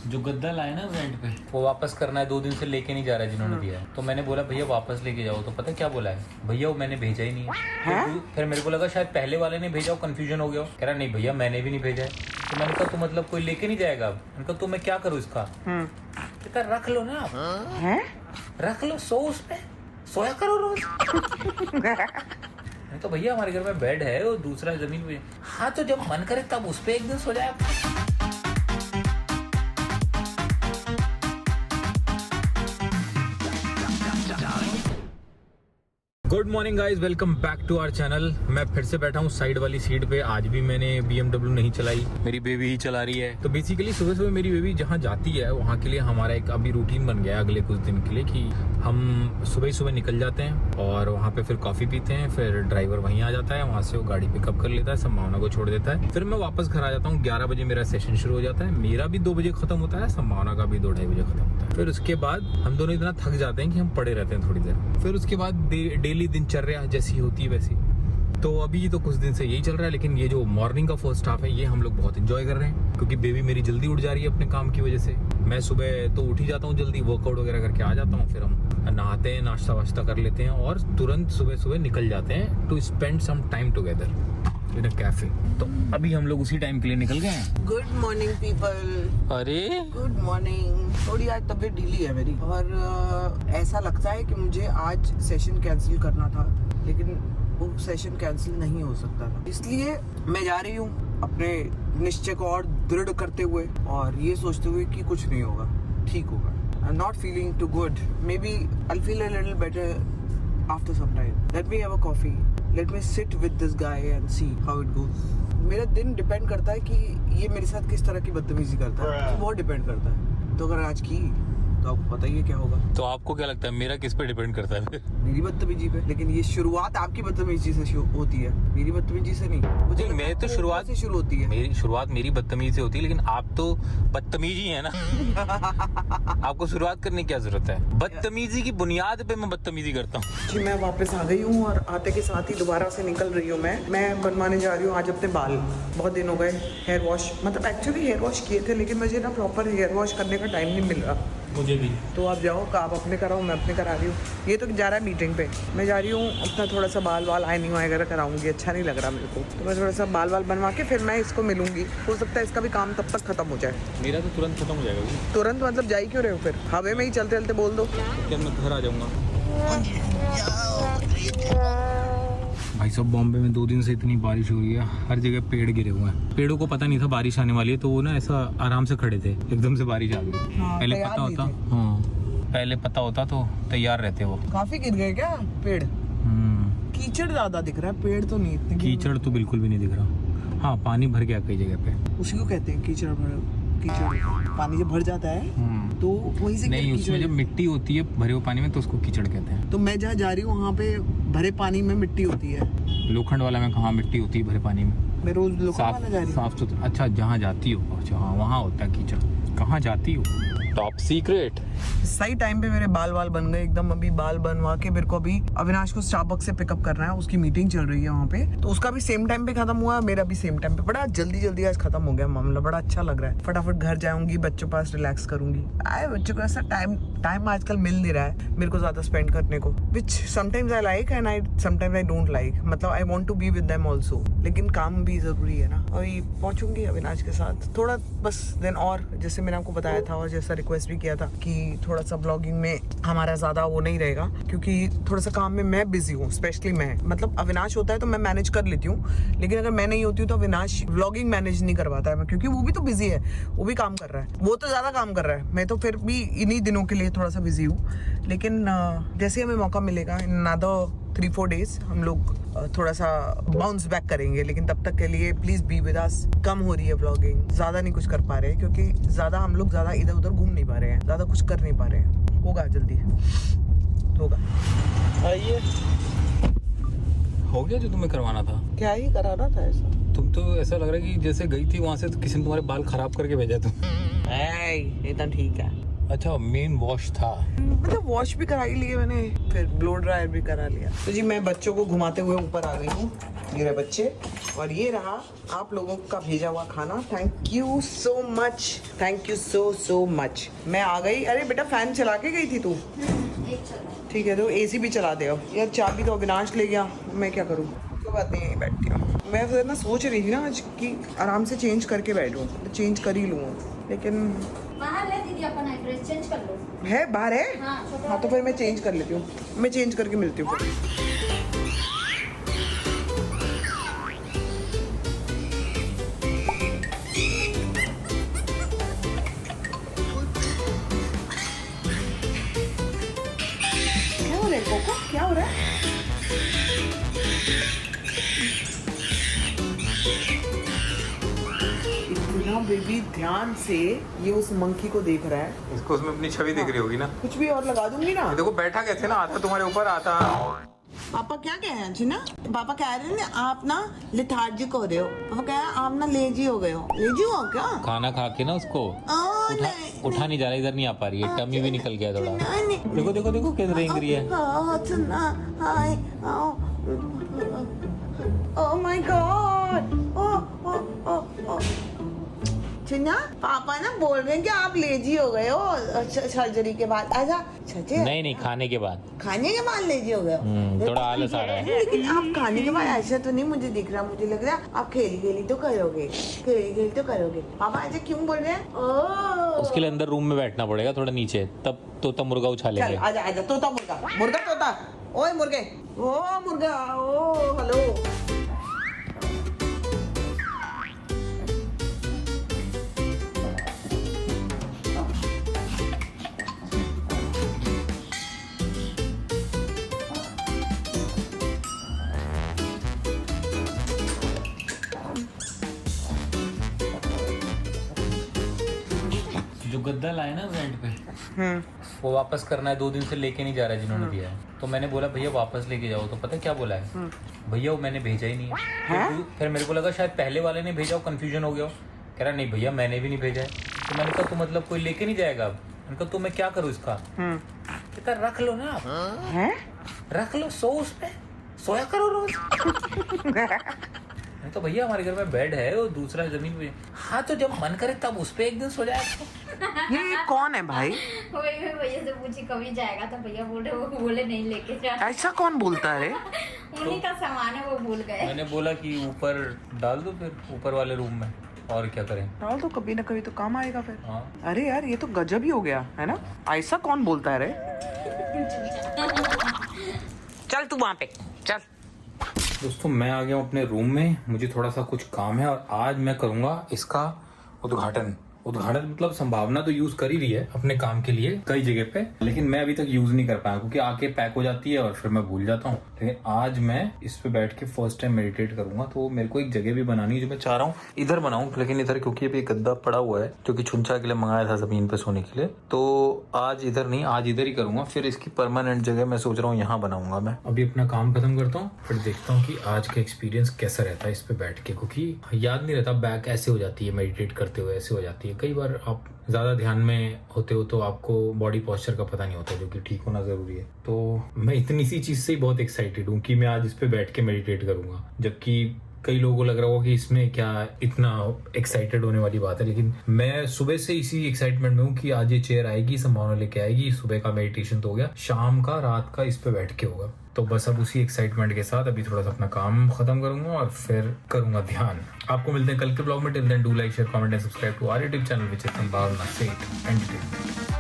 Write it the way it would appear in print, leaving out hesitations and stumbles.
जो गद्दा लाए ना रेंट पे वो वापस करना है, 2 दिन से लेके नहीं जा रहा है जिन्होंने दिया है। तो मैंने बोला भैया वापस लेके जाओ, तो पता है क्या बोला है भैया, वो मैंने भेजा ही नहीं है। तो फिर मेरे को लगा शायद पहले वाले ने भेजा हो, कंफ्यूजन हो गया हो। कह रहा नहीं भैया मैंने भी नहीं भेजा है। तो मैंने कहा तो मतलब कोई लेके नहीं जाएगा? मैंने कहा तो मैं क्या करूँ इसका? कहता रख लो ना आप, रख लो, सो उस पे सोया करो रोज। तो भैया हमारे घर में बेड है और दूसरा जमीन पे। हाँ तो जब मन करे तब उस पे एक दिन सो जाए। Good morning guys, welcome back to our channel. मैं फिर से बैठा हूँ साइड वाली सीट पे। आज भी मैंने BMW नहीं चलाई, मेरी बेबी ही चला रही है। तो बेसिकली सुबह सुबह मेरी बेबी जहाँ जाती है वहाँ के लिए हमारा एक अभी रूटीन बन गया है अगले कुछ दिन के लिए कि हम सुबह ही सुबह निकल जाते हैं और वहाँ पे फिर कॉफ़ी पीते हैं। फिर ड्राइवर वहीं आ जाता है, वहाँ से वो गाड़ी पिकअप कर लेता है, संभावना को छोड़ देता है। फिर मैं वापस घर आ जाता हूँ। 11 बजे मेरा सेशन शुरू हो जाता है। मेरा भी 2 बजे खत्म होता है, संभावना का भी 2-2:30 बजे खत्म होता है। फिर उसके बाद हम दोनों इतना थक जाते हैं कि हम पड़े रहते हैं थोड़ी देर। फिर उसके बाद डेली दिनचर्या जैसी होती है वैसी। तो अभी तो कुछ दिन से यही चल रहा है, लेकिन ये जो मॉर्निंग का फर्स्ट हाफ है ये हम लोग बहुत एंजॉय कर रहे हैं क्योंकि बेबी मेरी जल्दी उठ जा रही है अपने काम की वजह से। मैं सुबह तो उठ ही जाता हूँ जल्दी, वर्कआउट वगैरह करके आ जाता हूँ। फिर हम नहाते हैं, नाश्ता वाश्ता कर लेते हैं और तुरंत सुबह सुबह निकल जाते हैं to spend some time together in a cafe. तो अभी हम लोग उसी टाइम के लिए निकल गए हैं। Good morning people. अरे गुड मॉर्निंग। थोड़ी आज तबीयत ढीली है मेरी और ऐसा लगता है कि मुझे आज सेशन कैंसिल करना था, लेकिन वो सेशन कैंसिल नहीं हो सकता था। इसलिए मैं जा रही हूँ अपने निश्चय को और दृढ़ करते हुए और ये सोचते हुए कि कुछ नहीं होगा, ठीक होगा। I am not feeling too good, maybe I feel a little better after some time. Let me have a coffee. Let me sit with this guy and see how it goes. मेरा दिन depend करता है कि ये मेरे साथ किस तरह की बदतमीजी करता है, तो बहुत डिपेंड करता है। तो अगर आज की तो आपको पता ही है क्या होगा। तो आपको क्या लगता है मेरा किस पे डिपेंड करता है? मेरी बदतमीजी पे। लेकिन ये शुरुआत आपकी बदतमीजी से होती है, मेरी बदतमीजी से नहीं। मुझे मैं तो शुरुआत से शुरू होती है। मेरी शुरुआत मेरी बदतमीजी से होती है, लेकिन आप तो बदतमीजी ही है ना। आपको शुरुआत करने की क्या जरूरत है? बदतमीजी की बुनियाद पे मैं बदतमीजी करता हूँ। जी मैं वापस आ गई हूँ और आते के साथ ही दोबारा से निकल रही हूँ। मैं बनवाने जा रही हूँ आज अपने बाल। बहुत दिन हो गए हेयर वॉश, मतलब एक्चुअली हेयर वॉश किए थे, लेकिन मुझे ना प्रॉपर हेयर वॉश करने का टाइम नहीं मिल रहा। मुझे भी। तो आप जाओ, आप अपने कराओ, मैं अपने करा रही हूँ। ये तो जा रहा है मीटिंग पे, मैं जा रही हूँ अपना थोड़ा सा बाल आइनिंग वगैरह कराऊंगी। अच्छा नहीं लग रहा मेरे को, तो मैं थोड़ा सा बाल बनवा के फिर मैं इसको मिलूंगी। हो सकता है इसका भी काम तब तक खत्म हो जाए। मेरा तो तुरंत खत्म हो जाएगा। तुरंत मतलब जा ही क्यों रहे हो? फिर हवे में ही चलते चलते बोल दो क्या मैं घर आ जाऊंगा। भाई साहब बॉम्बे में 2 दिन से इतनी बारिश हो रही है, हर जगह पेड़ गिरे हुए हैं। पेड़ों को पता नहीं था बारिश आने वाली है, तो वो ना ऐसा आराम से खड़े थे, एकदम से बारिश आ गई। पहले पता होता, हाँ पहले पता होता तो तैयार रहते वो। काफी गिर गए क्या पेड़? कीचड़ ज्यादा दिख रहा है, पेड़ तो नहीं इतने। कीचड़ तो बिल्कुल भी नहीं दिख रहा। हाँ पानी भर गया कई जगह पे। उसी को कहते हैं कीचड़। पानी जब भर जाता है तो वहीं से नहीं, उसमें जब मिट्टी होती है भरे हुए पानी में तो उसको कीचड़ कहते हैं। तो मैं जहाँ जा रही हूँ वहाँ पे भरे पानी में मिट्टी होती है। लोखंड वाला में कहाँ मिट्टी होती है भरे पानी में? मैं रोज लोखंड वाला जा रही हूँ। साफ सुथरा। अच्छा जहाँ जाती हो, अच्छा हाँ वहाँ होता है कीचड़। कहाँ जाती हो? Top secret. सही टाइम पे मेरे बाल बन गए एकदम। अभी बाल बनवा के मेरे को अभी अविनाश को स्टारबक्स से पिकअप करना है, उसकी मीटिंग चल रही है वहाँ पे। तो उसका भी सेम टाइम पे खत्म हुआ, मेरा भी सेम टाइम पे। बड़ा जल्दी आज खत्म हो गया मामला, बड़ा अच्छा लग रहा है। फटाफट घर जाऊंगी, बच्चों पास रिलैक्स करूंगी। आए बच्चों को ऐसा टाइम आजकल मिल नहीं रहा है मेरे को ज्यादा स्पेंड करने को, which sometimes I like and sometimes I don't like. मतलब I want to be with them also, लेकिन काम भी जरूरी है ना। और पहुंचूंगी अविनाश के साथ थोड़ा बस देन। और जैसे मैंने आपको बताया था और जैसा रिक्वेस्ट भी किया था कि थोड़ा सा ब्लॉगिंग में हमारा ज्यादा वो नहीं रहेगा, क्योंकि थोड़ा सा काम में मैं बिजी हूँ। स्पेशली मैं, मतलब अविनाश होता है तो मैं मैनेज कर लेती हूँ, लेकिन अगर मैं नहीं होती हूँ तो अविनाश व्लॉगिंग मैनेज नहीं कर पाता है, क्योंकि वो भी तो बिजी है, वो भी काम कर रहा है। वो तो ज्यादा काम कर रहा है, मैं तो फिर भी इन्हीं दिनों के लिए थोड़ा सा बिजी हूँ। लेकिन जैसे हमें मौका मिलेगा इन another 3-4 days हम लोग थोड़ा सा बाउंस बैक करेंगे। लेकिन तब तक के लिए प्लीज बी विद अस। कम हो रही है व्लॉगिंग, ज्यादा नहीं कुछ कर पा रहे हैं, क्योंकि ज्यादा हम लोग ज्यादा इधर उधर घूम नहीं पा रहे हैं, ज्यादा कुछ कर नहीं पा रहे हैं। होगा जल्दी होगा। आइए, हो गया जो तुम्हें करवाना था। क्या ही कराना था ऐसा? तुम तो ऐसा लग रहा है कि जैसे गई थी वहां से तो किसी ने तुम्हारे बाल खराब करके भेजा था। इतना ठीक है। अच्छा मेन वॉश था, मतलब वॉश भी करा ही लिए मैंने, फिर ब्लो ड्रायर भी करा लिया। तो जी मैं बच्चों को घुमाते हुए ऊपर आ गई हूँ। ये रहे बच्चे और ये रहा आप लोगों का भेजा हुआ खाना। Thank you so much, thank you so much. मैं आ गई। अरे बेटा फैन चला के गई थी तू? ठीक है तो एसी भी चला दे। अब यार चाबी तो अविनाश ले गया, मैं क्या करूँ? कोई बात नहीं, यहीं बैठती हूँ। मैं फिर ना सोच रही थी ना आज कि आराम से चेंज करके बैठूँ, तो चेंज कर ही लूँ, लेकिन बाहर ले दीदी अपना ड्रेस चेंज कर लो। है बाहर है। हाँ तो फिर मैं चेंज कर लेती हूँ, मैं चेंज करके मिलती हूँ फिर। क्या हो रहा है कोको, क्या हो रहा है? इतना बेबी ध्यान से ये उस मंकी को देख रहा है। इसको उसमें अपनी छवि दिख रही होगी ना। कुछ भी और लगा दूंगी ना। देखो बैठा कैसे ना, आता तुम्हारे ऊपर आता। पापा क्या कह रहे हैं जी ना? पापा कह रहे हैं आप ना लेथार्जिक हो रहे हो। पापा कह रहे हैं आप ना लेजी हो गए हो। लेजी हो क्या? खाना खा के ना उसको उठा नहीं जा रहा, इधर नहीं आ पा रही है, टमी भी निकल गया थोड़ा। देखो देखो देखो कैसे रेंग रही है। Oh my God. चिन्ना पापा ना बोल रहे हैं कि आप लेजी हो गए हो सर्जरी के बाद। ऐसा सच है? नहीं खाने के बाद। खाने के बाद लेजी हो गए हो? थोड़ा आलस आ रहा है। लेकिन आप खाने के बाद ऐसा तो नहीं मुझे दिख रहा। मुझे लग रहा है आप खेली तो करोगे, खेली तो करोगे। पापा ऐसे क्यों बोल रहे हैं? उसके लिए अंदर रूम में बैठना पड़ेगा थोड़ा नीचे, तब तोता मुर्गा उछालेंगे। आजा आजा तोता मुर्गा, मुर्गा तोता। ओए मुर्गे, ओ मुर्गा, ओ हेलो। जो गद्दा लाए ना रेंट पे, वो वापस करना है। 2 दिन से लेके नहीं जा रहा है जिन्होंने दिया है। तो मैंने बोला भैया वापस लेके जाओ, तो पता है क्या बोला है? भैया वो मैंने भेजा ही नहीं है। फिर मेरे को लगा शायद पहले वाले ने भेजा हो, कंफ्यूजन हो गया हो। कह रहा नहीं भैया मैंने भी नहीं भेजा है। तो मैंने कहा तो मतलब कोई लेके नहीं जाएगा अब? मैंने कहा तो मैं क्या करूँ इसका? कहता रख लो ना आप, रख लो, सो उस पे सोया करो रोज। तो भैया हमारे घर में बेड है और दूसरा जमीन पे। हाँ तो जब मन करे तब उस पे एक दिन सो जाए। ये कौन है भाई? वही भैया से पूछी कभी जाएगा, तो भैया बोले नहीं लेके जा। ऐसा कौन बोलता है? उन्हीं का सामान है, वो भूल गए। मैंने बोला कि ऊपर डाल दो, फिर ऊपर वाले रूम में, और क्या करें। डाल तो कभी ना कभी तो काम आएगा फिर। हाँ। अरे यार ये तो गजब ही हो गया है ना। ऐसा कौन बोलता है रे? चल तू वहाँ पे चल। दोस्तों मैं आ गया हूँ अपने रूम में, मुझे थोड़ा सा कुछ काम है और आज मैं करूँगा इसका उद्घाटन मतलब संभावना तो यूज कर ही रही है अपने काम के लिए कई जगह पे, लेकिन मैं अभी तक यूज नहीं कर पाया क्योंकि आके पैक हो जाती है और फिर मैं भूल जाता हूँ। लेकिन आज मैं इस पे बैठ के फर्स्ट टाइम मेडिटेट करूंगा, तो मेरे को एक जगह भी बनानी है जो मैं चाह रहा हूँ इधर बनाऊं। लेकिन इधर क्योंकि अभी गद्दा पड़ा हुआ है जो कि छुंचा के लिए मंगाया था जमीन पे सोने के लिए, तो आज इधर नहीं, आज इधर ही करूंगा। फिर इसकी परमानेंट जगह मैं सोच रहा हूँ यहाँ बनाऊंगा। मैं अभी अपना काम खत्म करता हूँ, फिर देखता हूँ कि आज का एक्सपीरियंस कैसा रहता है इस पे बैठ के, क्योंकि याद नहीं रहता, बैक ऐसे हो जाती है मेडिटेट करते हुए, ऐसे हो जाती है। कई बार आप ज्यादा ध्यान में होते हो तो आपको बॉडी पोस्चर का पता नहीं होता, जो कि ठीक होना जरूरी है। तो मैं इतनी सी चीज से ही बहुत एक्साइटेड हूँ कि मैं आज इस पे बैठ के मेडिटेट करूंगा, जबकि कई लोगों को लग रहा होगा कि इसमें क्या इतना एक्साइटेड होने वाली बात है। लेकिन मैं सुबह से इसी एक्साइटमेंट में हूँ कि आज ये चेयर आएगी, संभावना लेके आएगी। सुबह का मेडिटेशन तो हो गया, शाम का रात का इस पे बैठ के होगा। तो बस अब उसी एक्साइटमेंट के साथ अभी थोड़ा सा अपना काम खत्म करूंगा और फिर करूंगा ध्यान। आपको मिलते हैं कल के ब्लॉग में। Till then do like share comment and subscribe to our YouTube channel which is Sambhavna से एंटरटेनमेंट।